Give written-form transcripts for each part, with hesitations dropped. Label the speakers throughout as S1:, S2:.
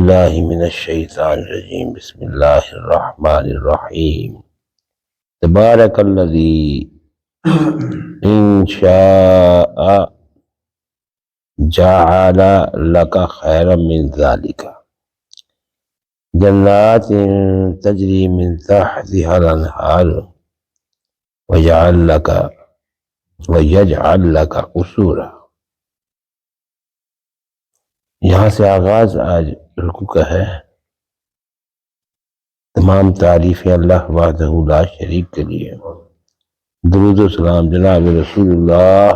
S1: باللہ من الشیطان الرجیم بسم اللہ الرحمن الرحیم تبارک الذی ان شاء جعل لک خیرا من ذلک جنات تجری من تحتها الانہار ویجعل لک قصورا۔ یہاں سے آغاز آج رکوع کا ہے۔ تمام تعریفیں اللہ وحدہ لا شریک کے لیے، درود و سلام جناب رسول اللہ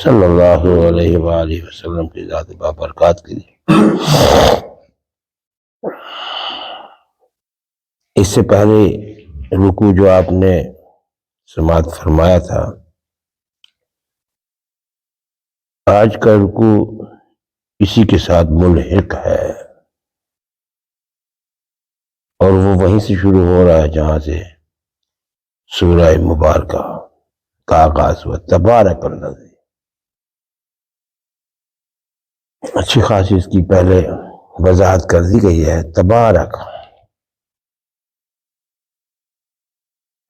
S1: صلی اللہ علیہ وآلہ وسلم کی ذات بابرکات کے لیے۔ اس سے پہلے رکوع جو آپ نے سماعت فرمایا تھا، آج کا رکوع اسی کے ساتھ ملحق ہے، اور وہ وہیں سے شروع ہو رہا ہے جہاں سے سورہ مبارکہ کا آغاز ہوا، تبارک الذی۔ اچھی خاصی اس کی پہلے وضاحت کر دی گئی ہے۔ تبارک،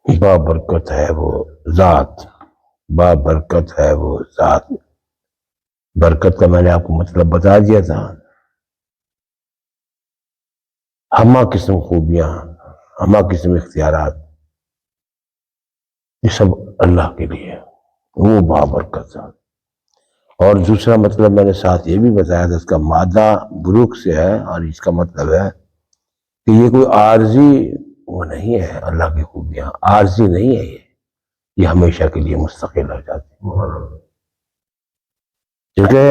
S1: بابرکت ہے وہ ذات، بابرکت ہے وہ ذات۔ برکت کا میں نے آپ کو مطلب بتا دیا تھا۔ ہمہ قسم خوبیاں، ہمہ قسم اختیارات، یہ سب اللہ کے لیے، وہ بابرکت ذات۔ اور دوسرا مطلب میں نے ساتھ یہ بھی بتایا تھا، اس کا مادہ بروک سے ہے، اور اس کا مطلب ہے کہ یہ کوئی عارضی وہ نہیں ہے، اللہ کی خوبیاں عارضی نہیں ہے، یہ ہمیشہ کے لیے مستقل ہو جاتی ہے۔ کیونکہ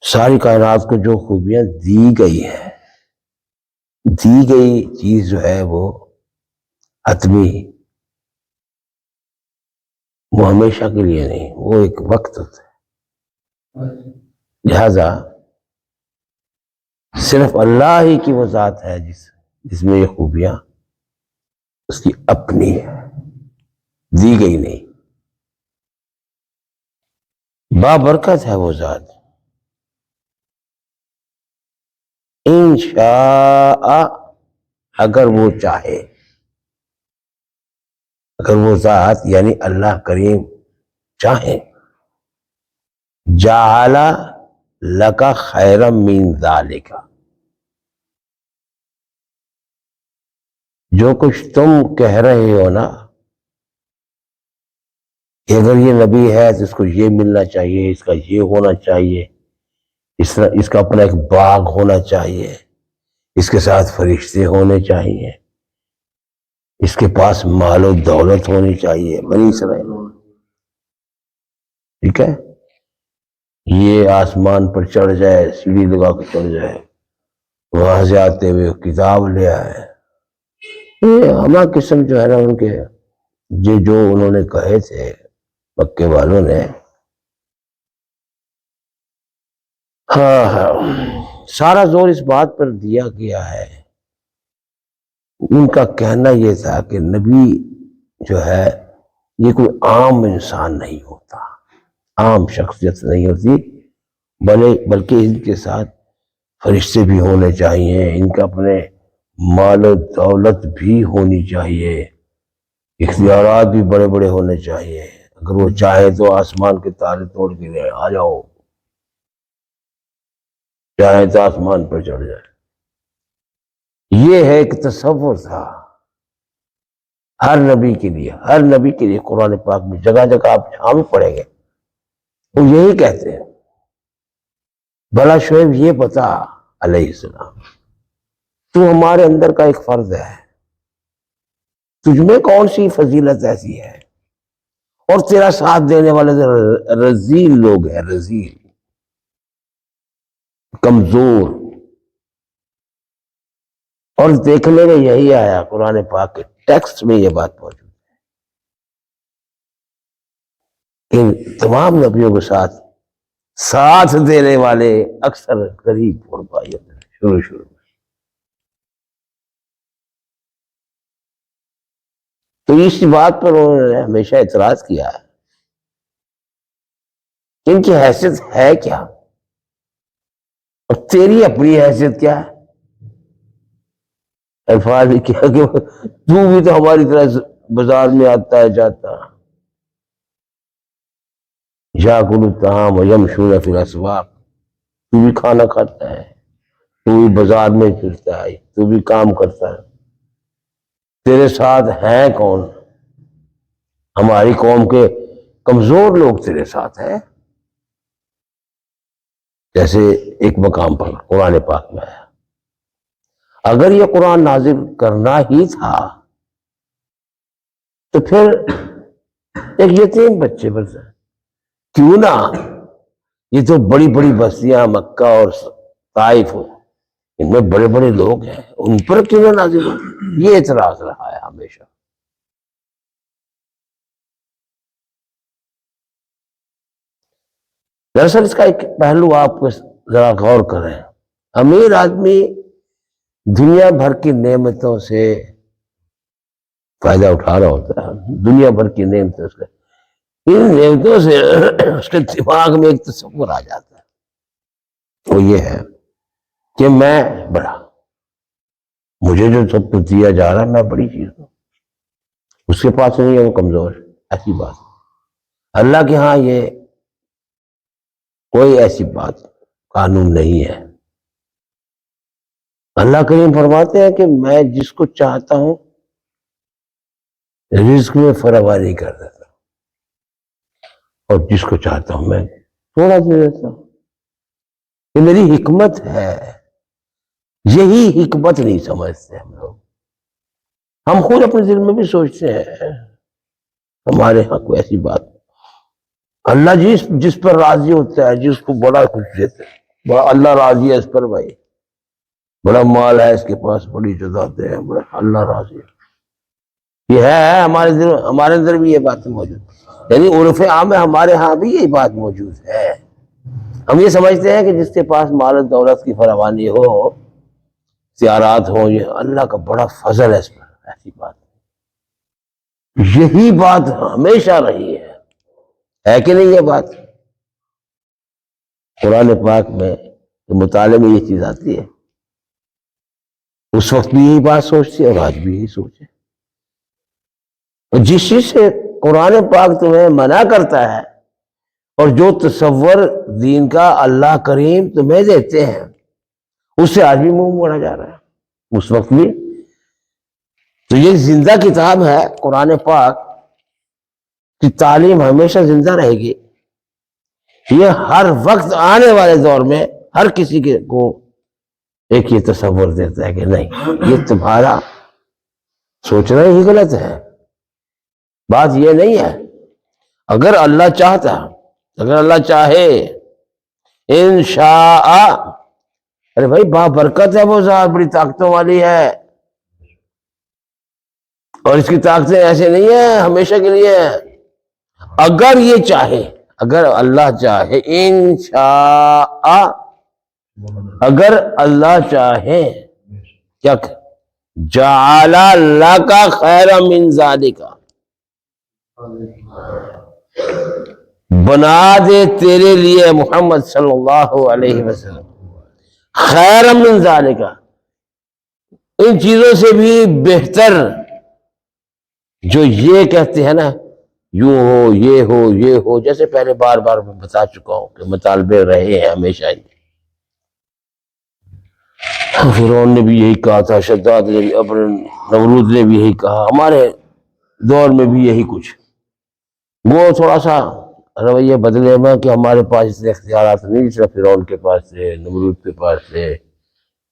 S1: ساری کائنات کو جو خوبیاں دی گئی ہیں، دی گئی چیز جو ہے وہ حتمی، وہ ہمیشہ کے لیے نہیں، وہ ایک وقت ہوتا ہے۔ لہذا صرف اللہ ہی کی وہ ذات ہے جس میں یہ خوبیاں اس کی اپنی ہے، دی گئی نہیں۔ بابرکت ہے وہ ذات۔ انشاء، اگر وہ چاہے، اگر وہ ذات یعنی اللہ کریم چاہے، جعل لک خیرا من ذالک، جو کچھ تم کہہ رہے ہو نا کہ اگر یہ نبی ہے تو اس کو یہ ملنا چاہیے، اس کا یہ ہونا چاہیے، اس کا اپنا ایک باغ ہونا چاہیے، اس کے ساتھ فرشتے ہونے چاہیے، اس کے پاس مال و دولت ہونی چاہیے، بنی اسرائیل، ٹھیک ہے، یہ آسمان پر چڑھ جائے، سیڑھی لگا کے چڑھ جائے، وہاں سے آتے ہوئے کتاب لے آئے، یہ ہمہ قسم جو ہے نا ان کے جو انہوں نے کہے تھے مکے والوں نے، سارا زور اس بات پر دیا گیا ہے۔ ان کا کہنا یہ تھا کہ نبی جو ہے یہ کوئی عام انسان نہیں ہوتا، عام شخصیت نہیں ہوتی، بلکہ ان کے ساتھ فرشتے بھی ہونے چاہیے، ان کا اپنے مال و دولت بھی ہونی چاہیے، اختیارات بھی بڑے بڑے ہونے چاہیے، اگر وہ چاہے تو آسمان کے تارے توڑ کے لے آ جاؤ، چاہے تو آسمان پر چڑھ جائے۔ یہ ہے ایک تصور تھا ہر نبی کے لیے، ہر نبی کے لیے۔ قرآن پاک میں جگہ جگہ آپ جہاں بھی پڑھیں گے وہ یہی کہتے ہیں، بلا شعیب یہ بتا علیہ السلام، تو ہمارے اندر کا ایک فرد ہے، تجھ میں کون سی فضیلت ایسی ہے، اور تیرا ساتھ دینے والے رذیل لوگ ہیں، رذیل، کمزور۔ اور دیکھنے میں یہی آیا، قرآن پاک کے ٹیکسٹ میں یہ بات موجود ہے، ان تمام نبیوں کے ساتھ دینے والے اکثر قریب اور بھائی شروع میں۔ تو اس بات پر انہوں نے ہمیشہ اعتراض کیا ہے، ان کی حیثیت ہے کیا؟ اور تیری اپنی حیثیت کیا ہے؟ الفاظ نے کیا کہ تو بھی تو ہماری طرح بازار میں آتا ہے جاتا، یاکل الطعام ویمشون فی الاسواق، تو بھی کھانا کھاتا ہے، تو بھی بازار میں پھرتا ہے، تو بھی کام کرتا ہے، تیرے ساتھ ہیں کون؟ ہماری قوم کے کمزور لوگ تیرے ساتھ ہیں۔ جیسے ایک مقام پر قرآن پاک میں ہے، اگر یہ قرآن نازل کرنا ہی تھا تو پھر ایک یتیم بچے پر کیوں نہ، یہ تو بڑی بڑی بستیاں مکہ اور طائف ان میں بڑے بڑے لوگ ہیں، ان پر کیوں نہ نازل ہو؟ یہ اعتراض رہا ہے ہمیشہ۔ دراصل اس کا ایک پہلو آپ کو ذرا غور کریں، امیر آدمی دنیا بھر کی نعمتوں سے فائدہ اٹھا رہا ہوتا ہے، دنیا بھر کی نعمتوں سے، ان نعمتوں سے اس کے دماغ میں ایک تصور آ جاتا ہے، وہ یہ ہے کہ میں بڑا، مجھے جو سب کچھ دیا جا رہا ہے میں بڑی چیز ہوں، اس کے پاس نہیں ہے، وہ کمزور ہے، ایسی بات اللہ کے ہاں یہ کوئی ایسی بات قانون نہیں ہے۔ اللہ کریم فرماتے ہیں کہ میں جس کو چاہتا ہوں رزق میں فراوانی کر دیتا ہوں، اور جس کو چاہتا ہوں میں تھوڑا دے دیتا ہوں، یہ میری حکمت ہے۔ یہی حکمت نہیں سمجھتے ہم لوگ، ہم خود اپنے دل میں بھی سوچتے ہیں ہمارے ہاں کوئی ایسی بات، اللہ جس پر راضی ہوتا ہے، جس کو بڑا کچھ دیتا ہے، بڑا اللہ راضی ہے اس پر، بھائی بڑا مال ہے اس کے پاس، بڑی جداتے ہیں، بڑا اللہ راضی ہے، یہ ہے ہمارے دل، ہمارے اندر بھی یہ بات موجود، یعنی عرف عام میں ہمارے ہاں بھی یہی بات موجود ہے۔ ہم یہ سمجھتے ہیں کہ جس کے پاس مال و دولت کی فراوانی ہو، اختیارات ہو، یہ اللہ کا بڑا فضل ہے اس پر، ایسی بات یہی بات ہمیشہ رہی ہے کہ نہیں؟ یہ بات قرآن پاک میں مطالعے میں یہ چیز آتی ہے، اس وقت بھی یہی بات سوچتی ہے اور آج بھی یہی سوچے۔ جس چیز سے قرآن پاک تمہیں منع کرتا ہے اور جو تصور دین کا اللہ کریم تمہیں دیتے ہیں اس سے آج بھی منہ موڑا جا رہا ہے، اس وقت بھی۔ تو یہ زندہ کتاب ہے، قرآن پاک کی تعلیم ہمیشہ زندہ رہے گی، یہ ہر وقت آنے والے دور میں ہر کسی کو ایک یہ تصور دیتا ہے کہ نہیں، یہ تمہارا سوچنا ہی غلط ہے، بات یہ نہیں ہے۔ اگر اللہ چاہتا، اگر اللہ چاہے، انشاء، ارے بھائی برکت ہے، وہ ذات بڑی طاقتوں والی ہے، اور اس کی طاقتیں ایسے نہیں ہیں ہمیشہ کے لیے، اگر یہ چاہے، اگر اللہ چاہے، انشاء، اگر اللہ چاہے، کیا جعل لک خیر من ذالک، بنا دے تیرے لیے محمد صلی اللہ علیہ وسلم خیر من ذالک، ان چیزوں سے بھی بہتر، جو یہ کہتے ہیں نا یوں ہو، یہ ہو، جیسے پہلے بار بار میں بتا چکا ہوں کہ مطالبے رہے ہیں ہمیشہ۔ فرعون نے بھی یہی کہا تھا، شداد نے بھی، اپنے نمرود نے بھی یہی کہا، ہمارے دور میں بھی یہی کچھ، وہ تھوڑا سا رویہ بدلے میں کہ ہمارے پاس اتنے اختیارات نہیں جس طرح فرعون کے پاس تھے، نمرود کے پاس تھے،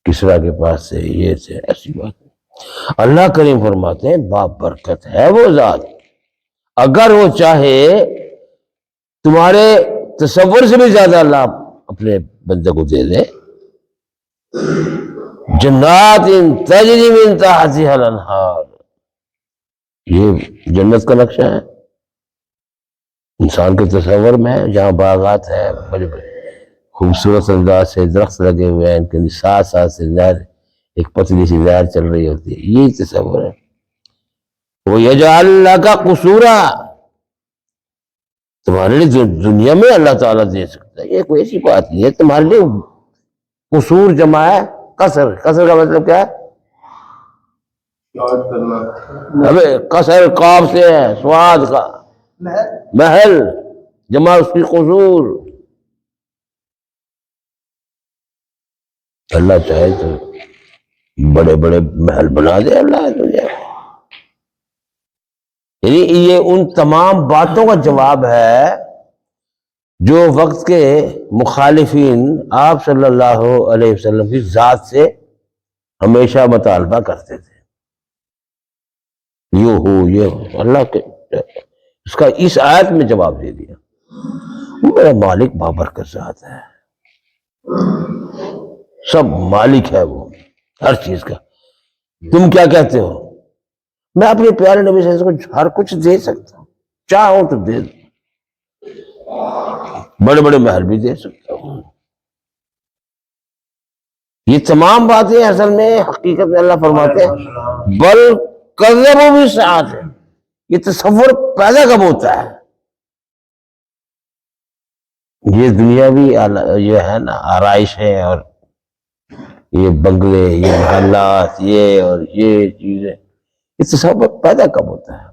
S1: کسرا کے پاس تھے، یہ تھے، ایسی بات ہے۔ اللہ کریم فرماتے ہیں باپ برکت ہے وہ ذات، اگر وہ چاہے تمہارے تصور سے بھی زیادہ اللہ اپنے بندے کو دے دے، جنات تجری من تحتها الانہار، یہ جنت کا نقشہ ہے، انسان کے تصور میں ہے، جہاں باغات ہے، بڑے بڑے خوبصورت انداز سے درخت لگے ہوئے ہیں، ان کے ساتھ ساتھ سے نہر، ایک پتلی سی نہر چل رہی ہوتی ہے، یہی تصور ہے۔ وَيَجْعَلْ لَكَ قُصُورًا، تمہارے لیے دنیا میں اللہ تعالیٰ دے سکتا ہے، یہ کوئی ایسی بات نہیں ہے تمہارے لیے قصور جمع ہے قصر. قصر کا مطلب کیا ہے؟ ابے قصر قاف سے ہے، سواد کا محل، جمع اس کی قصور. اللہ چاہے تو بڑے بڑے محل بنا دے اللہ تجھے. یعنی یہ ان تمام باتوں کا جواب ہے جو وقت کے مخالفین آپ صلی اللہ علیہ وسلم کی ذات سے ہمیشہ مطالبہ کرتے تھے. یوں ہو یہ ہو، اللہ کے اس کا اس آیت میں جواب دے دیا. میرا مالک بابرکت ذات ہے، سب مالک ہے وہ ہر چیز کا. تم کیا کہتے ہو؟ میں اپنے پیارے نبی صلی اللہ علیہ وسلم کو ہر کچھ دے سکتا ہوں، چاہوں تو دے دوں، بڑے بڑے محل بھی دے سکتا ہوں. یہ تمام باتیں اصل میں حقیقت میں اللہ فرماتے ہیں بل کذبوا بالساعۃ. یہ تصور پیدا کب ہوتا ہے؟ یہ دنیاوی یہ ہے نا آرائشیں اور یہ بنگلے، یہ محلات، یہ اور یہ چیزیں، یہ تصور پیدا کب ہوتا ہے؟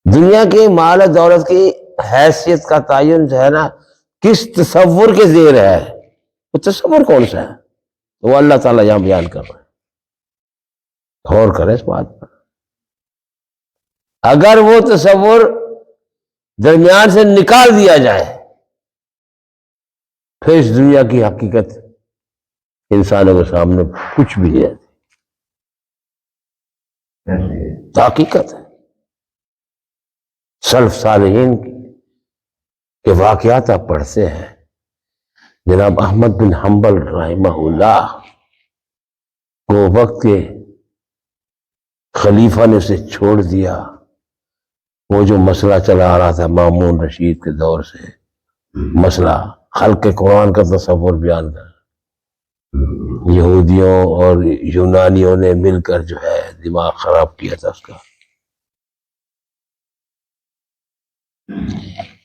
S1: دنیا کے مال و دولت کی حیثیت کا تعین جو ہے نا کس تصور کے زیر ہے؟ وہ تصور کون سا ہے؟ وہ اللہ تعالیٰ یہاں بیان کر رہا ہے. غور کریں اس بات پر. اگر وہ تصور درمیان سے نکال دیا جائے پھر اس دنیا کی حقیقت انسانوں کے سامنے کچھ بھی نہیں آتی. حقیقت ہے. سلف صالحین کے واقعات آپ پڑھتے ہیں. جناب احمد بن حنبل رحمہ اللہ کو وقت کے خلیفہ نے اسے چھوڑ دیا. وہ جو مسئلہ چلا آ رہا تھا مامون رشید کے دور سے، مسئلہ خلق قرآن کا تصور بیان کر، یہودیوں اور یونانیوں نے مل کر جو ہے دماغ خراب کیا تھا اس کا.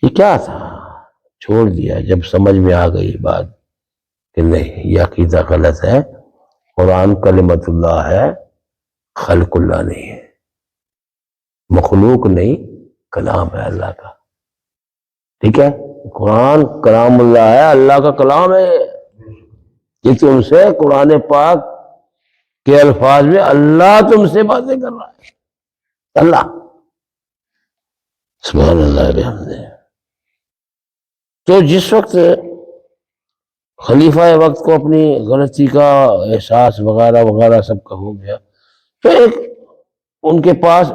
S1: یہ کیا تھا؟ چھوڑ دیا. جب سمجھ میں آ گئی بات کہ نہیں یہ عقیدہ غلط ہے، قرآن کلمت اللہ ہے، خلق اللہ نہیں ہے، مخلوق نہیں، کلام ہے اللہ کا. ٹھیک ہے، قرآن کلام اللہ ہے، اللہ کا کلام ہے. یہ تم سے قرآن پاک کے الفاظ میں اللہ تم سے باتیں کر رہا ہے. اللہ سبحان اللہ بحمدہ. تو جس وقت خلیفہ وقت کو اپنی غلطی کا احساس وغیرہ وغیرہ سب کا ہو گیا تو ان کے پاس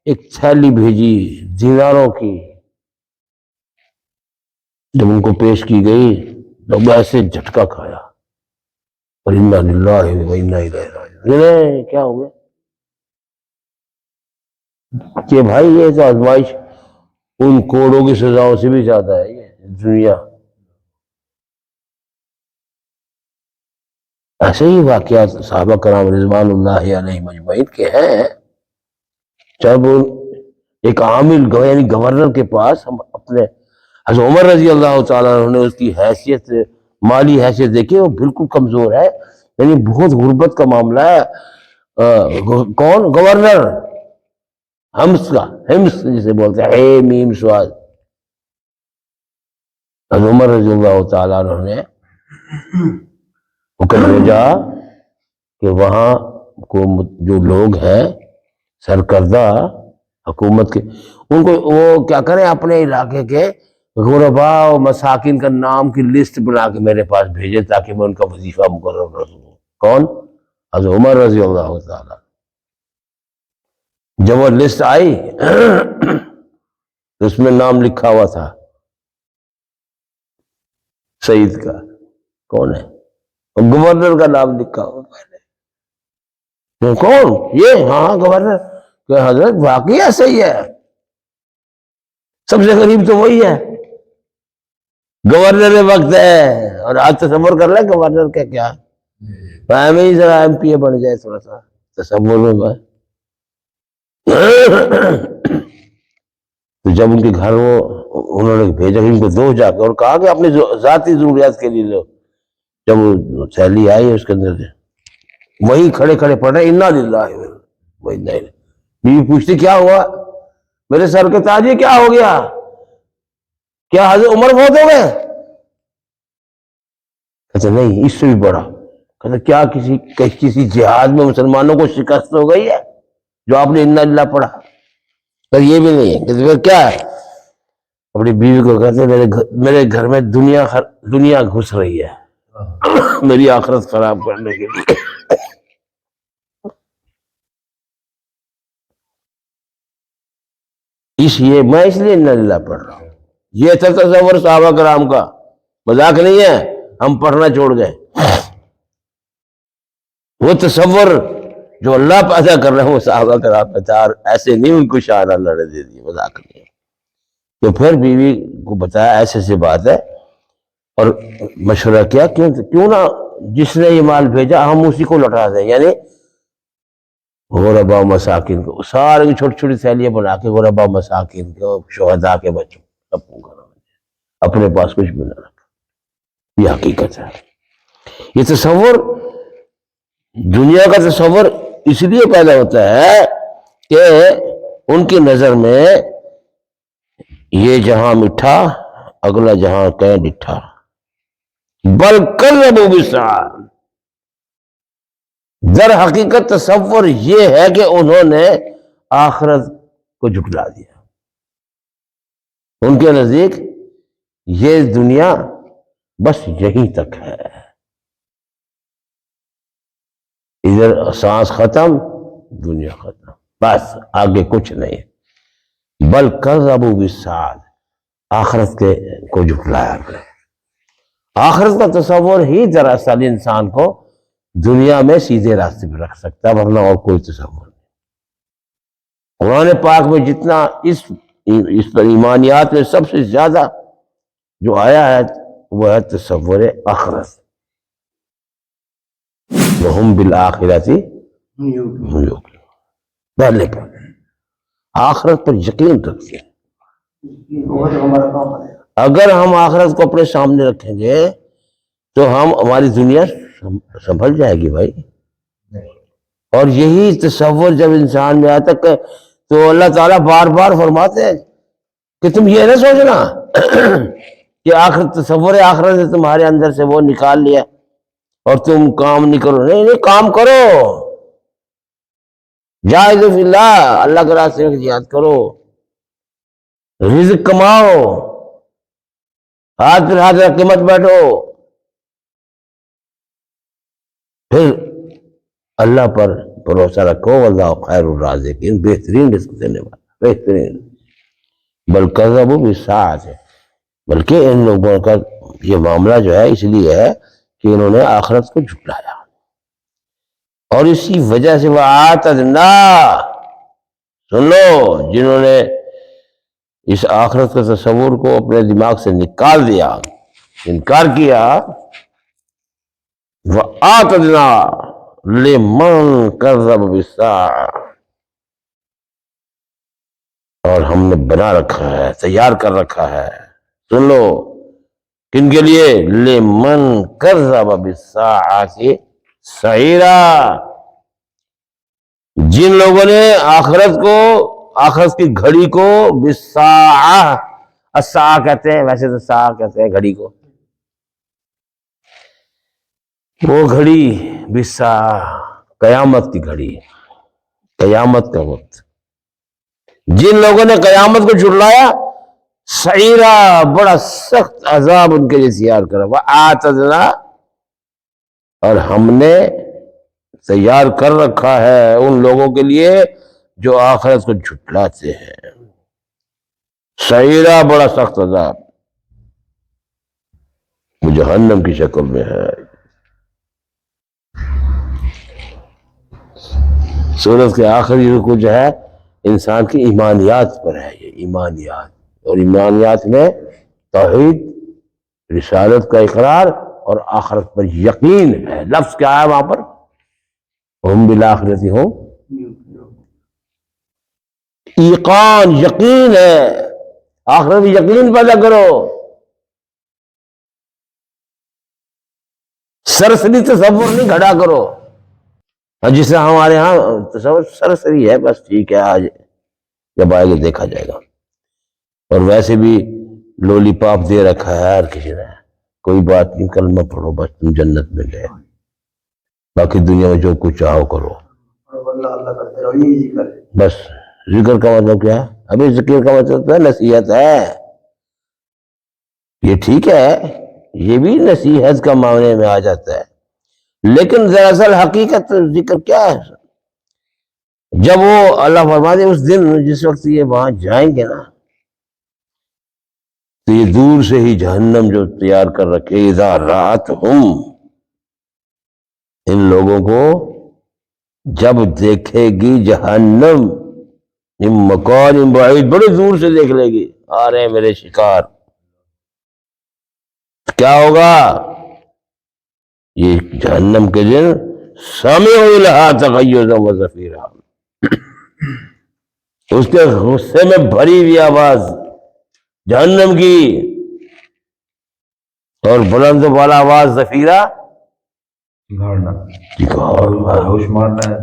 S1: ایک تھیلی بھیجی دیناروں کی. جب ان کو پیش کی گئی تو ایسے جھٹکا کھایا، اور انا للہ و انا الیہ راجعون. کیا ہو گیا کہ بھائی یہ تو آزمائش ان کوڑوں کی سزاؤں سے بھی زیادہ ہے. یہ دنیا ایسے ہی واقعات صحابہ کرام رضوان اللہ علیہ مجمعین کے ہیں. جب ایک عامل یعنی گورنر کے پاس ہم اپنے حضرت عمر رضی اللہ تعالیٰ عنہ نے اس کی حیثیت، مالی حیثیت دیکھی، وہ بالکل کمزور ہے، یعنی بہت غربت کا معاملہ ہے. کون؟ گورنر ہمس کا، ہمس جسے بولتے ہیں، اے میم سواد. حضرت عمر رضی اللہ تعالیٰ عنہ نے حکم بھیجا کہ وہاں کو جو لوگ ہیں سرکردہ حکومت کے، ان کو وہ کیا کریں، اپنے علاقے کے غرباء و مساکین کا نام کی لسٹ بنا کے میرے پاس بھیجے تاکہ میں ان کا وظیفہ مقرر کر سکوں. کون؟ حضرت عمر رضی اللہ تعالیٰ. جب وہ لسٹ آئی تو اس میں نام لکھا ہوا تھا سعید کا. کون ہے؟ گورنر کا نام لکھا ہوا پہلے. کون یہ؟ ہاں گورنر. کہ حضرت واقعی ایسا ہی ہے، سب سے غریب تو وہی ہے، گورنر وقت ہے. اور آج تصور کر لیں گورنر کا کیا میں ہی ذرا ایم پی اے بن جائے، تھوڑا سا تصور میں. تو جب ان کے گھر وہ انہوں نے بھیجا ان کو دو جا کے اور کہا کہ اپنی ذاتی ضروریات کے لیے لو. جب وہ سیلی آئی اس کے اندر سے وہیں کھڑے کھڑے پڑھ رہے انا للہ و انا الیہ۔ بیوی پوچھتی کیا ہوا؟ میرے سر کے تاج یہ کیا ہو گیا؟ کیا حضرت عمر فوت ہو گئے؟ کہتے نہیں اس سے بھی بڑا۔ کہتے کیا کسی جہاد میں مسلمانوں کو شکست ہو گئی ہے جو آپ نے انا للہ پڑھا؟ کہ یہ بھی نہیں ہے۔ کہتے پھر کیا ہے؟ اپنی بیوی کو کہتے میرے گھر میں دنیا گھس رہی ہے میری آخرت خراب کرنے کے لیے۔ میں اس لیے انا للہ پڑھ رہا ہوں۔ یہ تھا تصور صحابہ کرام کا، مذاق نہیں ہے، ہم پڑھنا چھوڑ گئے۔ وہ تصور جو اللہ پیدا کر رہے ہیں وہ صحابہ کرام میں تھا، اور ایسے نہیں ان کو شان اللہ نے دے دی، مذاق نہیں ہے۔ تو پھر بیوی کو بتایا ایسے سے بات ہے، اور مشورہ کیا کیوں نہ جس نے یہ مال بھیجا ہم اسی کو لوٹا دیں، یعنی غربا مساکین کو، سارے کی چھوٹی چھوٹی تھیلیاں بنا کے غربا مساکین کو، شہداء کے بچوں اپنے پاس کچھ بھی نہ رکھا۔ یہ حقیقت ہے۔ یہ تصور، دنیا کا تصور اس لیے پیدا ہوتا ہے کہ ان کی نظر میں یہ جہاں میٹھا اگلا جہاں کہ ڈٹھا، بل کذبوا بالساعۃ۔ در حقیقت تصور یہ ہے کہ انہوں نے آخرت کو جھٹلا دیا۔ ان کے نزدیک یہ دنیا بس یہیں تک ہے، ادھر سانس ختم دنیا ختم، بس آگے کچھ نہیں۔ بل کذبوا بالساعۃ، آخرت کو جھٹلایا گیا۔ آخرت کا تصور ہی دراصل انسان کو دنیا میں سیدھے راستے پہ رکھ سکتا ہے، ورنہ اور کوئی تصور نہیں۔ قرآن پاک میں جتنا اس ایمانیات میں سب سے زیادہ جو آیا ہے وہ ہے تصور آخرت۔ وَهُمْ بِالْآخِرَةِ هُمْ يُوقِنُونَ، پہلے آخرت پر یقین رکھتے ہیں۔ اگر ہم آخرت کو اپنے سامنے رکھیں گے تو ہماری دنیا سنبھل جائے گی بھائی۔ اور یہی تصور جب انسان میں آتا ہے تو اللہ تعالیٰ بار بار فرماتے ہیں کہ تم یہ نہ سوچنا کہ آخرت تصور آخرت سے تمہارے اندر سے وہ نکال لیا اور تم کام نہیں کرو۔ نہیں کام کرو، جاہد فی اللہ، اللہ کے راستے میں جہاد کرو، رزق کماؤ، ہاتھ پھر ہاتھ رکھ کے مت بیٹھو، پھر اللہ پر بھروسہ رکھو، واللہ خیر الرازقین، بہترین رزق دینے والا، بہترین۔ بل کذبوا بالساعۃ، بلکہ ان لوگوں کا یہ معاملہ جو ہے اس لیے ہے کہ انہوں نے آخرت کو جھٹلایا، اور اسی وجہ سے وَأَعْتَدْنَا، سن لو، جنہوں نے اس آخرت کے تصور کو اپنے دماغ سے نکال دیا، انکار کیا، وَأَعْتَدْنَا لِمَنْ كَذَّبَ بِالسَّاعَةِ، اور ہم نے بنا رکھا ہے، تیار کر رکھا ہے، سن لو، کن کے لیے؟ لِمَنْ كَذَّبَ بِالسَّاعَةِ سَعِيرًا، جن لوگوں نے آخرت کی گھڑی کو بالساعہ، الساعہ کہتے ہیں، ویسے تو ساعہ کہتے ہیں گھڑی کو، وہ گھڑی بالساعہ، قیامت کی گھڑی، قیامت کا وقت، جن لوگوں نے قیامت کو جھٹلایا، سعیرا، بڑا سخت عذاب ان کے لیے تیار کرا، وَآتَدْنَا، اور ہم نے تیار کر رکھا ہے ان لوگوں کے لیے جو آخرت کو جھٹلاتے ہیں، سعیرا، بڑا سخت عذاب، وہ جہنم کی شکل میں ہے۔ سورت کے آخری رکوع جو ہے انسان کی ایمانیات پر ہے، یہ ایمانیات، اور ایمانیات میں توحید، رسالت کا اقرار اور آخرت پر یقین ہے۔ لفظ کیا ہے وہاں پر؟ ہم بالآخرت ہم، ایقان، یقین ہے، آخرت یقین پیدا کرو۔ سرسری تصور نہیں کھڑا کرو، جس سے ہمارے ہاں تصور سرسری ہے، بس ٹھیک ہے آج جب آئے گا دیکھا جائے گا، اور ویسے بھی لولی پاپ دے رکھا ہے ہر کسی نے، کوئی بات نہیں، کلمہ پڑھو بس تم جنت میں گئے، باقی دنیا میں جو کچھ چاہو کرو، بس۔ ذکر کا مطلب کیا ہے؟ ابھی ذکر کا مطلب تو ہے نصیحت ہے، یہ ٹھیک ہے، یہ بھی نصیحت کا معنی میں آ جاتا ہے، لیکن دراصل حقیقت ذکر کیا ہے؟ جب وہ اللہ فرماتے اس دن جس وقت یہ وہاں جائیں گے نا، تو یہ دور سے ہی جہنم جو تیار کر رکھے، اذا رأتہم، ان لوگوں کو جب دیکھے گی جہنم، من مکان بعید، بڑے دور سے دیکھ لے گی، آ رہے ہیں میرے شکار، کیا ہوگا؟ یہ جہنم کے دن سمعوا لہا تغیظا وزفیرا، اس کے غصے میں بھری ہوئی آواز جہنم کی، اور بلند و بالا آواز زفیرہ،
S2: جوش مارنا ہے،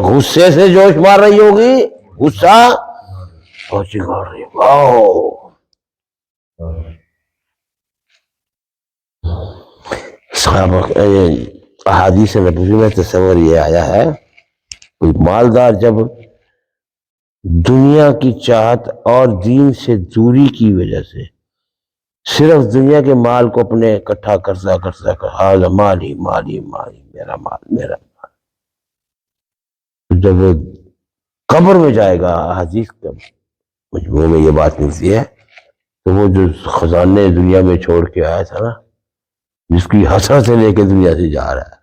S1: غصے سے جوش مار رہی ہوگی، غصہ اور چگاڑ رہی، واو۔ احادیث نبوی میں تصور یہ آیا ہے، کوئی مالدار جب دنیا کی چاہت اور دین سے دوری کی وجہ سے صرف دنیا کے مال کو اپنے اکٹھا کرتا حاضر مالی مالی مالی، میرا مال میرا مال، جب وہ قبر میں جائے گا، حدیث کا مجموع میں یہ بات ملتی ہے، تو وہ جو خزانے دنیا میں چھوڑ کے آیا تھا نا، جس کی حسرت سے لے کے دنیا سے جا رہا ہے،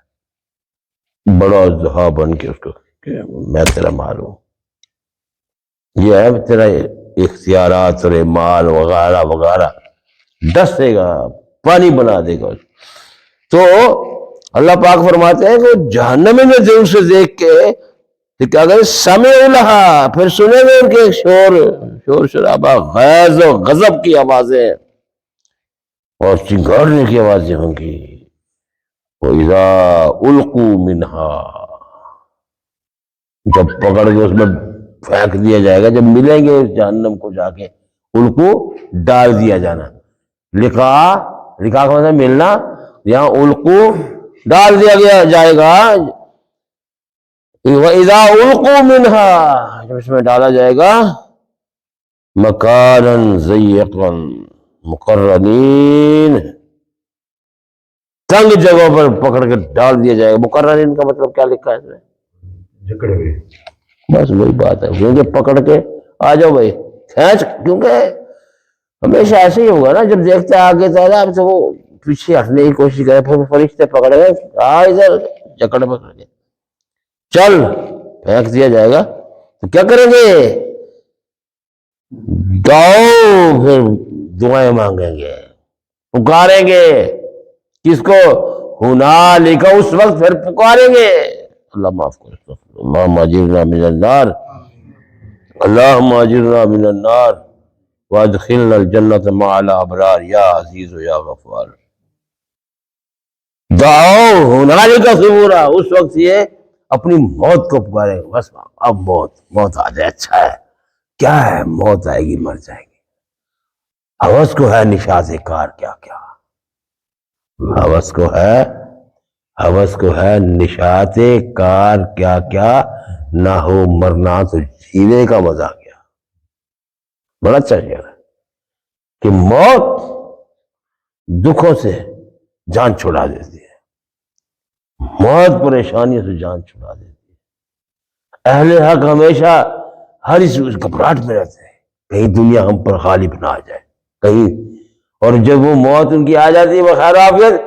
S1: بڑا زہا بن کے اس کو کہ میں تیرا مال ہوں، یہ ہے تیرا اختیارات اور مال وغیرہ وغیرہ، ڈسے گا، پانی بنا دے گا۔ تو اللہ پاک فرماتے ہیں کہ جہنم میں دور سے دیکھ کے تو کیا کرے، سمعوا لہا، پھر سنیں گے ان کے شور شرابہ، غیظ و غضب کی آوازیں اور چنگھاڑنے کی آوازیں ہوں گی، وَإِذَا أُلْقُوا مِنْهَا، جب پکڑ کے اس میں پھینک دیا جائے گا، جب ملیں گے اس جہنم کو جا کے، القو ڈال دیا جانا، لقاء کا مطلب ملنا، یہاں القو ڈال دیا جائے گا، وَإِذَا أُلْقُوا مِنْهَا، جب اس میں ڈالا جائے گا، مَكَانًا ضَيِّقًا مُقَرَّنِينَ، تنگ جگہوں پر پکڑ کے ڈال دیا جائے گا۔ مقررین کا مطلب کیا لکھا ہے اس میں؟
S2: جکڑے ہوئے،
S1: بس وہی بات ہے، کیونکہ پکڑ کے آ جاؤ بھائی، کھینچ، کیونکہ ہمیشہ ایسے ہی ہوگا نا، جب دیکھتے آگے اب تو وہ پیچھے ہٹنے کی کوشش کرے، پھر فرشتے پکڑ گئے، ادھر جکڑ پکڑ کے چل، پھینک دیا جائے گا، تو کیا کریں گے؟ دعاؤ، پھر دعائیں مانگیں گے، پکاریں گے، کس کو؟ ہنالک، اس وقت پھر پکاریں گے، اللہ معاف کرے، اللہم اجرنا من النار، اللہم اجرنا من النار وادخلنا الجنت مع الابرار یا عزیز یا غفار۔ دعاؤ ہنالک ثبورا، اس وقت یہ اپنی موت کو پکارے گا، بس اب موت آ جائے، اچھا ہے، کیا ہے، موت آئے گی، مر جائیں گے، ہوس کو ہے نشاط کار، کیا کیا ہوس کو ہے نشاط کار، کیا کیا نہ ہو مرنا تو جینے کا مزہ کیا، بڑا اچھا شعر ہے کہ موت دکھوں سے جان چھڑا دیتی ہے، موت پریشانیوں سے جان چھڑا دیتی ہے، اہل حق ہمیشہ ہر اس گھبراہٹ میں رہتے ہیں، کہیں دنیا ہم پر غالب نہ آ جائے کہیں، اور جب وہ موت ان کی آ جاتی ہے بخیر عافیت،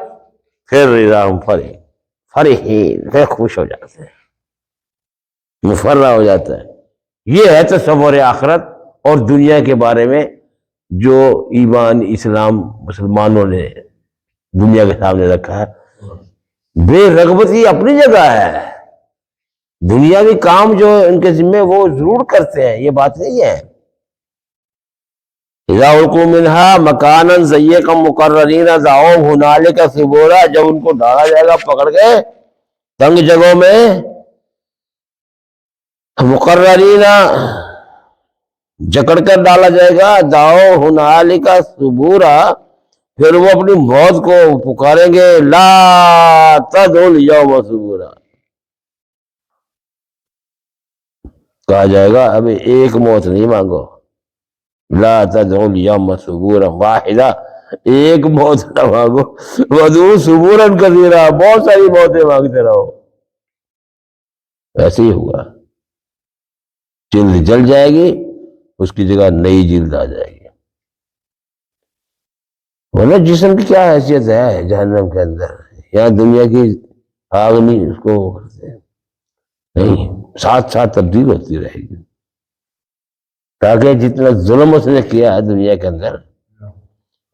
S1: پھر اذا ہم فرحین، پھر خوش ہو جاتے ہیں، مفرح ہو جاتا ہے۔ یہ ہے تصور آخرت اور دنیا کے بارے میں جو ایمان اسلام مسلمانوں نے دنیا کے سامنے رکھا ہے۔ بے رغبتی اپنی جگہ ہے، دنیاوی کام جو ان کے ذمہ وہ ضرور کرتے ہیں، یہ بات نہیں ہے، اذا القوا منها مکانا ضيقا مقررین دعوا هنالک ثبورا، جب ان کو ڈالا جائے گا پکڑ کے تنگ جگہوں میں، مقررین جکڑ کر ڈالا جائے گا، دعوا هنالک ثبورا، پھر وہ اپنی موت کو پکاریں گے، لا تدعوا اليوم ثبورا، کہا جائے گا ابھی ایک موت نہیں مانگو، لا تدعوا اليوم ثبورا واحدہ، ایک موت نہ مانگو، وادعوا ثبورا کثیرا، بہت ساری موتیں مانگتے رہو۔ ایسے ہی ہوا، جلد جل جائے گی، اس کی جگہ نئی جلد آ جائے گی۔ ورنہ جسم کی کیا حیثیت ہے جہنم کے اندر، یہاں دنیا کی آگ نہیں اس کو کرتے ہیں، نہیں، ساتھ ساتھ تبدیل ہوتی رہے گی، تاکہ جتنا ظلم اس نے کیا ہے دنیا کے اندر،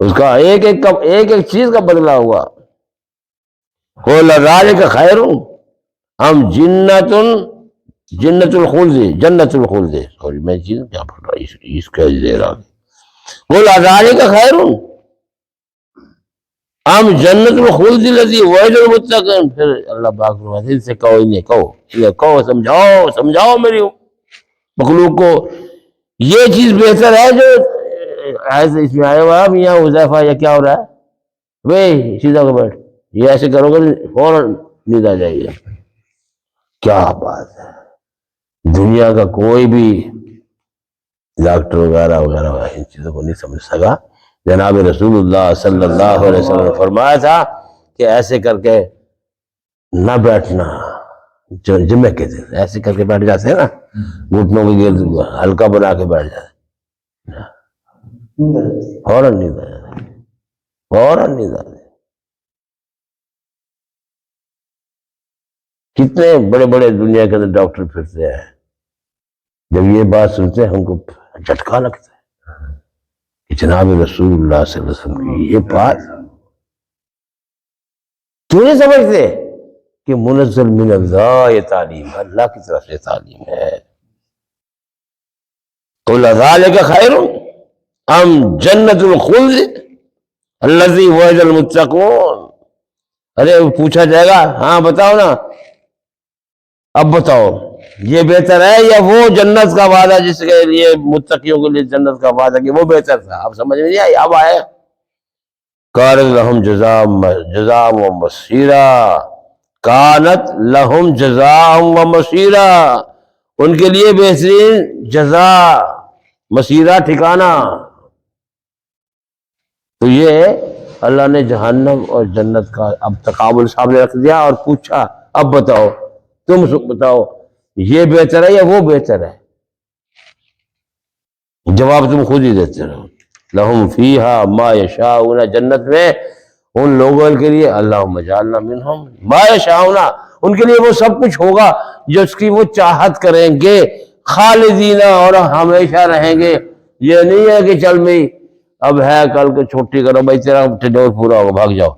S1: اس کا ایک ایک چیز کا بدلہ ہوا۔ قُلْ ذَلِكَ خَيْرٌ أَمْ جنت الخلد، سوری میں چیز کیا پڑھ رہا اس کا دے رہا، قُلْ ذَلِكَ خَيْرٌ أَمْ جنت الخلد الذی وعد المتقون، پھر اللہ پاک فرماتے ہیں، سے کہو، انہیں کہو، سمجھاؤ میری مخلوق کو، یہ چیز بہتر ہے جو ایسے اس میں آیا ہوا ہے، میاں حذیفہ یا کیا ہو رہا ہے، بھئی سیدھا ہو بیٹھ، یہ ایسے کرو گے فوراً نیند آ جائے گی۔ کیا بات ہے، دنیا کا کوئی بھی ڈاکٹر وغیرہ ان چیزوں کو نہیں سمجھ سکا۔ جناب رسول اللہ صلی اللہ علیہ وسلم نے فرمایا تھا کہ ایسے کر کے نہ بیٹھنا، جمعے کے دن ایسے کر کے بیٹھ جاتے ہیں نا، گھٹنوں کے گرد ہلکا بنا کے بیٹھ جاتے، فوراً نیند آ جاتی، فوراً نیند آ جاتی۔ کتنے بڑے بڑے دنیا کے اندر ڈاکٹر پھرتے ہیں، جب یہ بات سنتے ہیں ہم کو جھٹکا لگتا ہے کہ جناب رسول اللہ صلی اللہ علیہ وسلم کی یہ بات کیوں نہیں سمجھتے کہ منزل من اللہ، یہ تعلیم اللہ کی طرف سے تعلیم ہے۔ قُلْ ذَلِكَ خَيْرٌ أَمْ جنت الخلد الذی وعد المتقون، ارے پوچھا جائے گا، ہاں بتاؤ نا، اب بتاؤ یہ بہتر ہے یا وہ جنت کا وعدہ جس کے لیے متقیوں کے لیے جنت کا وعدہ کہ وہ بہتر تھا؟ اب سمجھ میں نہیں آئی، اب آئے، کانت لہم جزاء و مسیرا، کانت لہم جزاء و مسیرا، ان کے لیے بہترین جزا، مسیرہ ٹھکانہ۔ تو یہ اللہ نے جہنم اور جنت کا اب تقابل سامنے رکھ دیا اور پوچھا، اب بتاؤ، تم بتاؤ یہ بہتر ہے یا وہ بہتر ہے؟ جواب تم خود ہی دیتے رہو۔ لہم فیہا ما یشاؤون، جنت میں ان لوگوں کے لیے، اللہم اجعلنا منہم، ما یشاؤون، ان کے لیے وہ سب کچھ ہوگا جو اس کی وہ چاہت کریں گے، خالدین، اور ہمیشہ رہیں گے۔ یہ نہیں ہے کہ چل بھائی اب ہے کل کو چھٹی کرو بھائی تیرا ٹڈور پورا ہوگا بھاگ جاؤ۔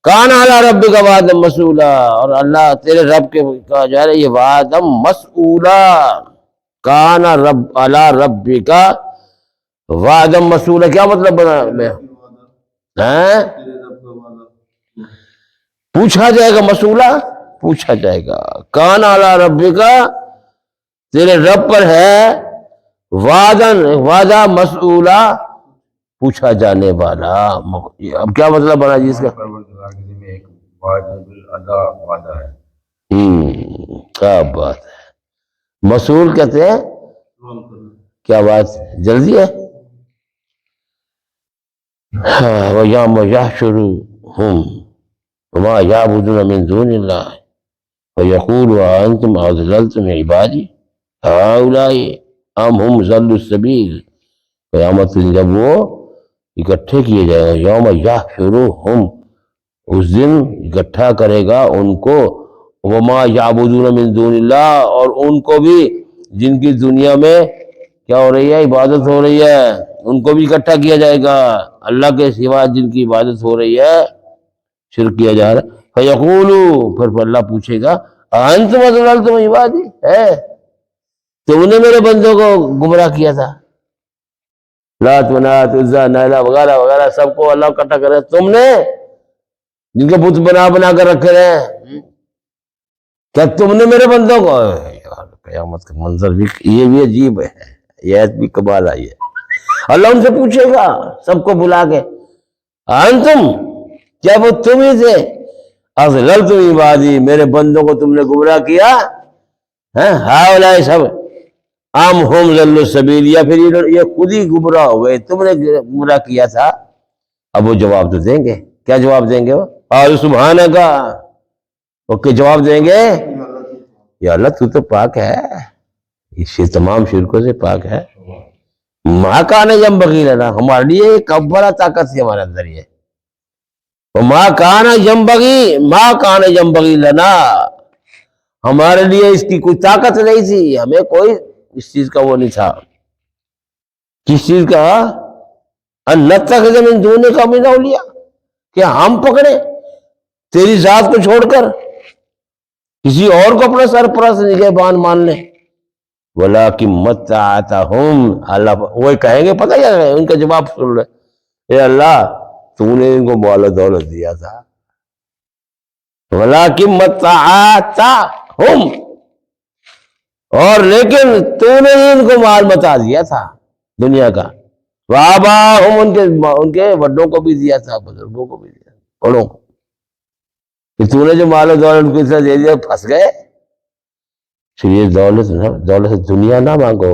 S1: کان علی ربک وعدا مسئولا، اور اللہ تیرے رب کے کہا جا رہا ہے یہ وعدا مسئولا، کان علی ربک وعدا مسئولا، کیا مطلب بنا میں پوچھا جائے گا، مسئولا پوچھا جائے گا، کان علی ربک تیرے رب پر ہے، وعدہ مسئولا پوچھا جانے والا۔ اب کیا مطلب بنا جی اس کا؟
S2: پروردگار کے ذمہ ایک واجب الادا وعدہ ہے۔
S1: کیا بات ہے، مسئول کہتے ہیں کیا بات جلدی ہے۔ وَيَوْمَ يَحْشُرُهُمْ وَمَا يَعْبُدُونَ مِن دُونِ اللَّهِ وَيَقُولُ أَأَنْتُمْ أَضْلَلْتُمْ عِبَادِي هَؤُلَاءِ أَمْ هُمْ ضَلُّوا السَّبِيلَ، قیامت دن جب وہ اکٹھے کیے جائے گا، یوم یحشرہم، اس دن اکٹھا کرے گا ان کو، وما یعبدون من دون اللہ، اور ان کو بھی جن کی دنیا میں کیا ہو رہی ہے، عبادت ہو رہی ہے، ان کو بھی اکٹھا کیا جائے گا، اللہ کے سوا جن کی عبادت ہو رہی ہے، شرک کیا جا رہا ہے۔ فیقولو، پھر اللہ پوچھے گا، انتم اضللتم عبادی، ہے تم نے میرے بندوں کو گمراہ کیا تھا، لات منات عزا نیلا وغیرہ وغیرہ سب کو اللہ اکٹھا کرے. تم نے جن کے بت بنا کر رکھے ہیں، کیا تم نے میرے بندوں کو، قیامت کا منظر بھی یہ بھی عجیب ہے، یہ ایت بھی کمال آئی ہے. اللہ ان سے پوچھے گا سب کو بلا کے، انتم، کیا وہ تم ہی تھے، اضللتم عبادی، میرے بندوں کو تم نے گمراہ کیا، ہؤلاء سب، ام ہم ضلوا السبیل، یا پھر یہ خود ہی گمراہ ہو گئے، تم نے گمراہ کیا تھا. اب وہ جواب تو دیں گے. کیا جواب دیں گے وہ؟ اور سبحانک، اوکے جواب دیں گے، یا اللہ تو تو پاک ہے، اس سے تمام شرکوں سے پاک ہے. ما کان ینبغی لنا، ہمارے لیے ایک بڑا طاقت تھی ہمارے اندر یہ. ما کان ینبغی لنا، ہمارے لیے اس کی کوئی طاقت نہیں تھی، ہمیں کوئی اس چیز کا وہ نہیں تھا. کس چیز کا؟ ان نتخذ من دونک من اولیاء، کہ ہم پکڑے تیری ذات کو چھوڑ کر کسی اور کو اپنا سرپرست نگہبان مان لیں. ولیکن متعتہم، اللہ وہ کہیں گے، پتہ ہے ان کا جواب سن لے، اے اللہ تو نے ان کو مال و دولت دیا تھا، ولیکن متعتہم، اور لیکن تو نے ان کو مال متا دیا تھا دنیا کا، وآباہم، ان کے بڑوں کو بھی دیا تھا، بزرگوں کو بھی دیا، بڑوں کو. کہ تو نے جو مال و دولت کو دے دیا، پھنس گئے. پھر یہ دولت دنیا نہ مانگو،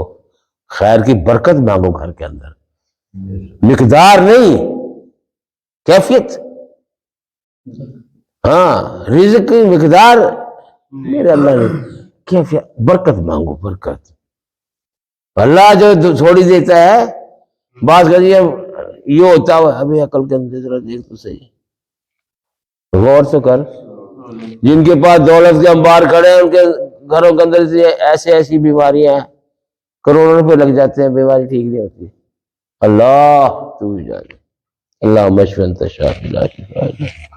S1: خیر کی برکت مانگو گھر کے اندر، مقدار نہیں، کیفیت. ہاں رزق کی مقدار میرے اللہ نے، کیفیت، برکت مانگو، برکت. اللہ جو تھوڑی دیتا ہے، بعض کا یہ ہوتا ہے، ابھی عقل کے اندر ذرا دیکھ تو صحیح، غور سے کر. جن کے پاس دولت کے انبار کھڑے ہیں، ان کے گھروں کے اندر سے ایسی بیماریاں ہیں، کروڑوں روپے لگ جاتے ہیں، بیماری ٹھیک نہیں ہوتی. اللہ تو بھی جانے، اللہ مشفی انت شافی لا شفاء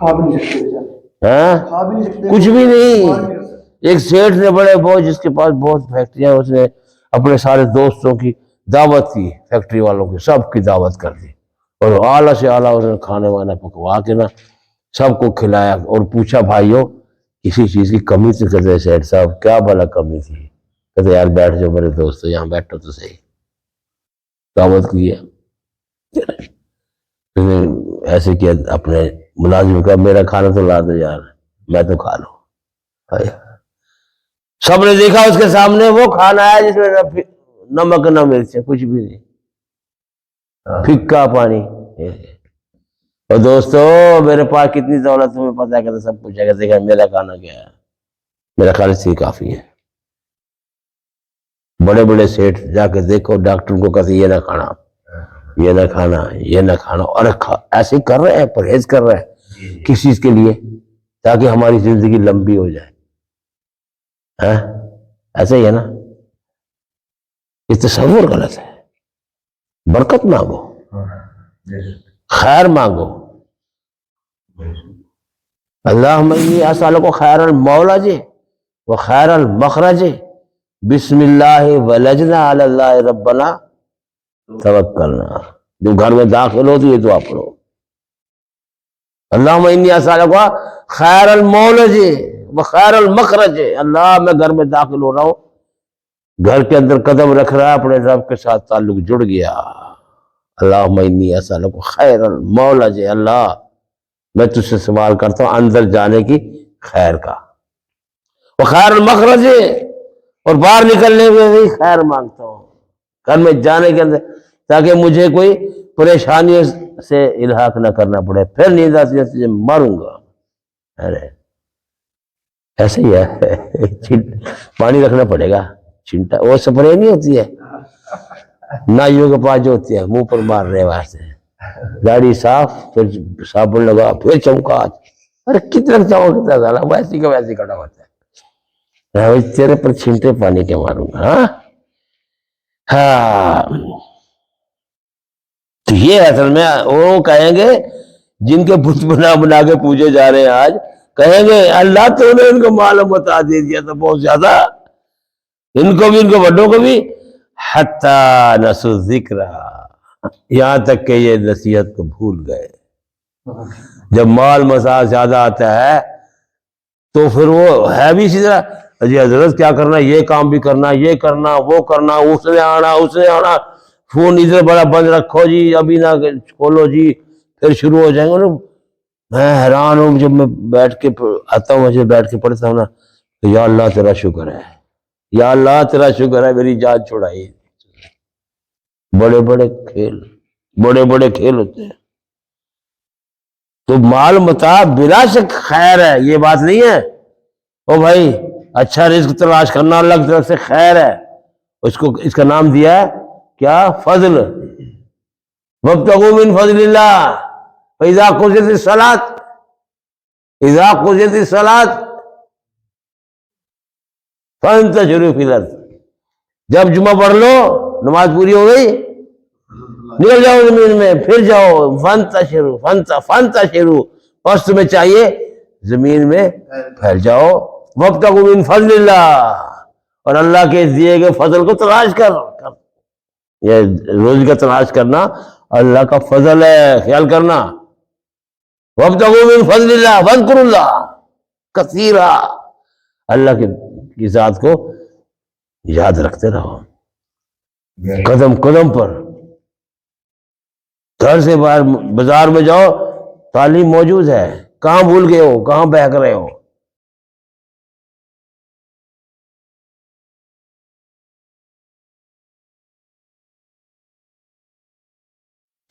S1: الا کچھ بھی نہیں. ایک سیٹھ نے بڑے بہت، جس کے پاس بہت فیکٹریاں، اس نے اپنے سارے دوستوں کی دعوت کی، فیکٹری والوں کی سب کی دعوت کر دی، اور اعلیٰ سے اعلیٰ اس نے کھانے وانا پکوا کے نا سب کو کھلایا، اور پوچھا بھائیو کسی چیز کی کمی تو؟ کہتے سیٹھ صاحب کیا بھلا کمی تھی؟ کہتے یار بیٹھ جاؤ میرے دوستو، یہاں بیٹھو تو صحیح. دعوت کی ہے، ایسے کیا، اپنے ملازم کا میرا کھانا تو لا دو یار، میں تو کھا لوں. سب نے دیکھا اس کے سامنے وہ کھانا ہے جس میں نہ نمک نہ مرچ، کچھ بھی نہیں، پھکا پانی. اور دوستو میرے پاس کتنی دولت تمہیں پتہ ہے؟ کہ سب پوچھا کہ دیکھا میرا کھانا کیا ہے، میرا کھانا سے کافی ہے. بڑے بڑے سیٹھ جا کے دیکھو ڈاکٹر کو کہتے یہ نہ کھانا، یہ نہ کھانا، یہ نہ کھانا، اور ایسے کر رہے ہیں، پرہیز کر رہے ہیں کس چیز کے لیے؟ تاکہ ہماری زندگی لمبی ہو جائے. ایسا ہی ہے نا، یہ تصور غلط ہے. برکت مانگو، خیر مانگو. اللہم انی اسألک خیر المولج و خیر المخرج، بسم اللہ ولجنا علی اللہ ربنا توکلنا. جو گھر میں داخل ہو تو یہ دعا پڑھو، اللہم انی اسألک خیر المولج و خیر المخرج. اللہ میں گھر میں داخل ہو رہا ہوں، گھر کے اندر قدم رکھ رہا ہے، اپنے رب کے ساتھ تعلق جڑ گیا. اللہم انی اسألک خیر المولج، اللہ میں تجھ سے سوال کرتا ہوں اندر جانے کی خیر کا، وہ خیر المخرج، اور باہر نکلنے میں بھی خیر مانگتا ہوں، گھر میں جانے کے اندر، تاکہ مجھے کوئی پریشانیوں سے الحاق نہ کرنا پڑے، پھر نیند آتی ہے تجھے ماروں گا. ارے ایسے ہی ہے، پانی رکھنا پڑے گا، چنٹا وہ سپرے نہیں ہوتی ہے نائیوں کے پاس جو ہوتی ہے، منہ پر مار رہے واسطے، داڑھی صاف، پھر صابن لگا، پھر چمکاج. ارے کتنا چاہو کتنا زیادہ، ویسی کا ویسی کھڑا ہوتا ہے، تیرے پر چھینٹے پانی کے ماروں گا. ہاں تو یہ اصل میں وہ کہیں گے جن کے بت بنا کے پوجے جا رہے ہیں آج، کہیں گے اللہ تو نے ان کو مال و متا دے دیا تھا بہت زیادہ، ان کو بھی، ان کو بڑوں کو بھی، حتی نسوا الذکر، یہاں تک کہ یہ نصیحت کو بھول گئے. جب مال مسا زیادہ آتا ہے تو پھر وہ ہے بھی اسی طرح, جی حضرت کیا کرنا, یہ کام بھی کرنا, یہ کرنا, وہ کرنا, اس نے آنا, فون ادھر بڑا بند رکھو جی, ابھی نہ کھولو جی, پھر شروع ہو جائیں گے. میں حیران ہوں جب میں بیٹھ کے آتا ہوں, مجھے بیٹھ کے پڑھتا ہوں نا, تو یا اللہ تیرا شکر ہے, یا اللہ تیرا شکر ہے میری جان چھڑائی. بڑے بڑے کھیل ہوتے ہیں. تو مال متاع بلا شک خیر ہے, یہ بات نہیں ہے. او بھائی اچھا رزق تلاش کرنا اللہ کی طرف سے خیر ہے, اس کا نام دیا ہے کیا, فضل. وابتغوا من فضل اللہ فاذا قضیت الصلاۃ فانتشروا فی الارض. جب جمعہ پڑھ لو, نماز پوری ہو گئی, نکل جاؤ زمین میں, پھر جاؤ. فانتشروا, پس تمہیں چاہیے زمین میں پھیل جاؤ. وابتغوا من فضل اللہ, اور اللہ کے دیے گئے فضل کو تلاش کر. یہ روزی کا تلاش کرنا اللہ کا فضل ہے, خیال کرنا. وابتغوا من فضل اللہ واذکروا اللہ کثیرا, اللہ کی ذات کو یاد رکھتے رہو قدم قدم پر. گھر سے باہر بازار میں جاؤ, تعلیم موجود ہے, کہاں بھول گئے ہو, کہاں بہک رہے ہو.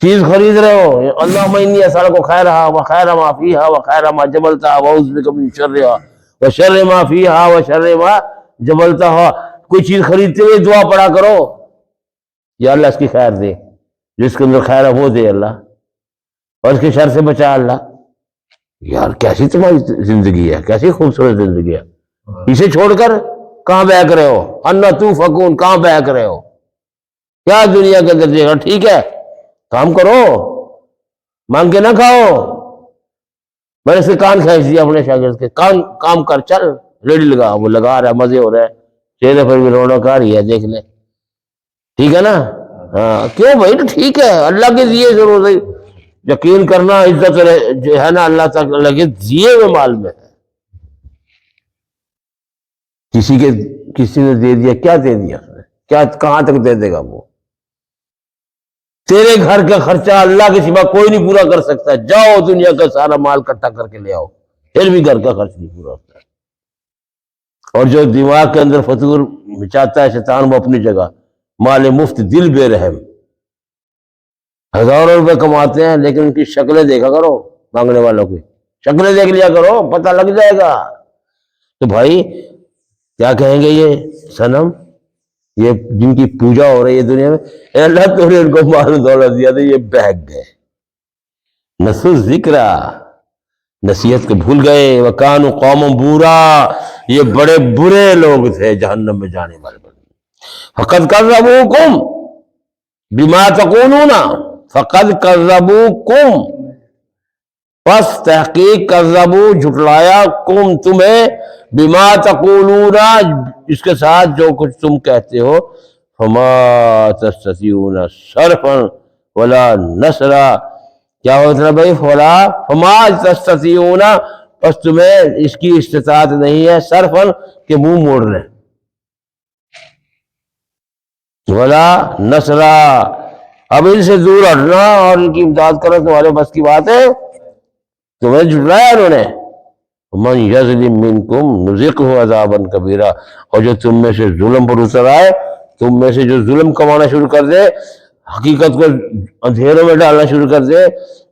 S1: چیز خرید رہے ہو, اللہم انی اسألک خیرہا وخیر ما فیہا وخیر ما جبلتہا واعوذ بک من شرہا وشر ما فیہا وشر ما جبلتہا. کوئی چیز خریدتے ہوئے دعا پڑھا کرو, یا اللہ اس کی خیر دے, جس کے اندر خیر ہے وہ دے اللہ, اور اس کے شر سے بچا اللہ. یار کیسی تمہاری زندگی ہے, کیسی خوبصورت زندگی ہے. اسے چھوڑ کر کہاں بہک رہے ہو, انا تو فکون, کہاں بہک رہے ہو, کیا دنیا کے اندر دیکھا. ٹھیک ہے کام کرو, مانگ کے نہ کھاؤ. میں نے اس کے کان کھینچ دیا اپنے شاگرد کے, کام کر, چل ریڈی لگا. وہ لگا رہا ہے, مزے ہو رہے ہیں, چہرے پر بھی رونق آ رہی ہے, دیکھ لے. ٹھیک ہے نا, ہاں کیوں بھائی, تو ٹھیک ہے, اللہ کے دیے ضرور یقین کرنا. عزت جو ہے نا اللہ تک, اللہ کے دیے ہوئے مال میں ہے. کسی نے دے دیا, کیا دے دیا, کیا کہاں تک دے دے گا وہ. تیرے گھر کا خرچہ اللہ کے سوا کوئی نہیں پورا کر سکتا. جاؤ دنیا کا سارا مال اکٹھا کر کے لے آؤ, پھر بھی گھر کا خرچ نہیں پورا ہوتا ہے. اور جو دماغ کے اندر فطور مچاتا ہے شیطان, وہ اپنی جگہ. مال مفت دل بے رحم, ہزاروں روپے کماتے ہیں لیکن ان کی شکلیں دیکھا کرو, مانگنے والوں کی شکلیں دیکھ لیا کرو, پتہ لگ جائے گا. تو بھائی کیا کہیں گے یہ صنم, یہ جن کی پوجا ہو رہی ہے دنیا میں, اے اللہ تو نے ان کو مال و دولت دیا تھا, یہ بہک گئے. نسوا الذکر, نصیحت کو بھول گئے. وکانوا قوما بورا, یہ بڑے برے لوگ تھے, جہنم میں جانے والے. فقد کذبوکم بما تقولون, فقد کذبوکم, پس تحقیق کذبو جھٹلایا, کم تمہیں, بما تقولون اس کے ساتھ جو کچھ تم کہتے ہو. فما تستطيعون صرفا ولا نصرا, کیا ہوتا ہے بھائی, فما تستطيعون, پس تمہیں اس کی استطاعت نہیں ہے, صرفا کہ منہ موڑ لیں, ولا نصرا, اب ان سے دور ہٹنا اور ان کی امداد کرنا تمہارے بس کی بات ہے. تمہیں جھٹلایا انہوں نے. من یظلم منکم نذقہ عذابا کبیرا, اور جو تم میں سے ظلم پر اتر آئے, تم میں سے جو ظلم کمانا شروع کر دے, حقیقت کو اندھیروں میں ڈالنا شروع کر دے,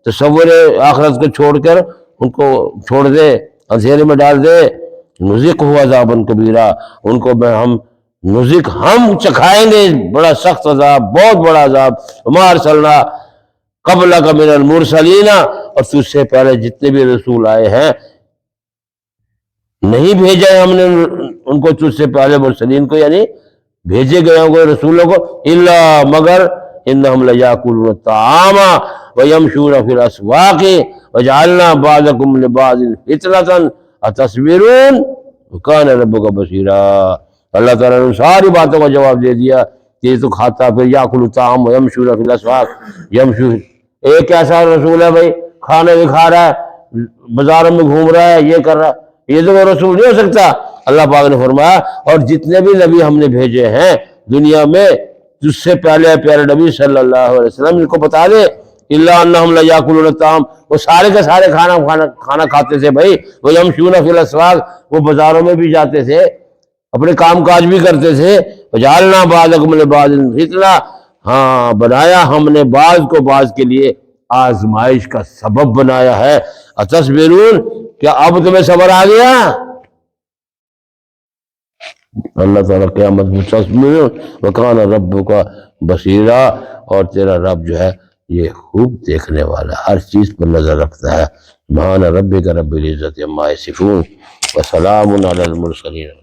S1: تصور آخرت کو چھوڑ کر ان کو چھوڑ دے, اندھیرے میں ڈال دے, نذقہ عذابا کبیرا, ان کو ہم نذق, ہم چکھائیں گے بڑا سخت عذاب, بہت بڑا عذاب. وما ارسلنا قبلک من المرسلین, اور تجھ سے پہلے جتنے بھی رسول آئے ہیں نہیں بھیجا ہے ہم نے ان کو تجھ سے پہلے مرسلین کو, یعنی بھیجے گئے ہوں گے رسولوں کو, الا مگر انہم لیاکلون الطعام ویمشون فی الاسواق وجعلنا بعضکم لبعض فتنة اتصبرون وکان ربک بصیرا. اللہ تعالیٰ نے ساری باتوں کا جواب دے دیا کہ یہ تو کھاتا پھر یاکل الطعام یمشون فی الاسواق یمشون، ایک ایسا رسول ہے بھائی کھانا بھی کھا رہا ہے، بازاروں میں گھوم رہا ہے، یہ کر رہا ہے، یہ تو وہ رسول نہیں ہو سکتا۔ اللہ پاک نے فرمایا اور جتنے بھی نبی ہم نے بھیجے ہیں دنیا میں جس سے پہلے پیارے نبی صلی اللہ علیہ وسلم، ان کو بتا دے الا انہم لیاکلون الطعام، وہ سارے کے سارے کھانا کھاتے تھے بھائی، وہ یمشون فی الاسواق، وہ بازاروں میں بھی جاتے تھے، اپنے کام کاج بھی کرتے تھے، وجعلنا بعضکم لبعض فتنہ، ہاں بنایا ہم نے بعض کو بعض کے لیے آزمائش کا سبب بنایا ہے۔ اتصبرون، کیا اب تمہیں صبر آ گیا؟ اللہ تعالیٰ قیامت میں تصبرون وکان ربک بصیرا، اور تیرا رب جو ہے یہ خوب دیکھنے والا، ہر چیز پر نظر رکھتا ہے۔ سبحان ربک رب العزت عما یصفون وسلام علی المرسلین۔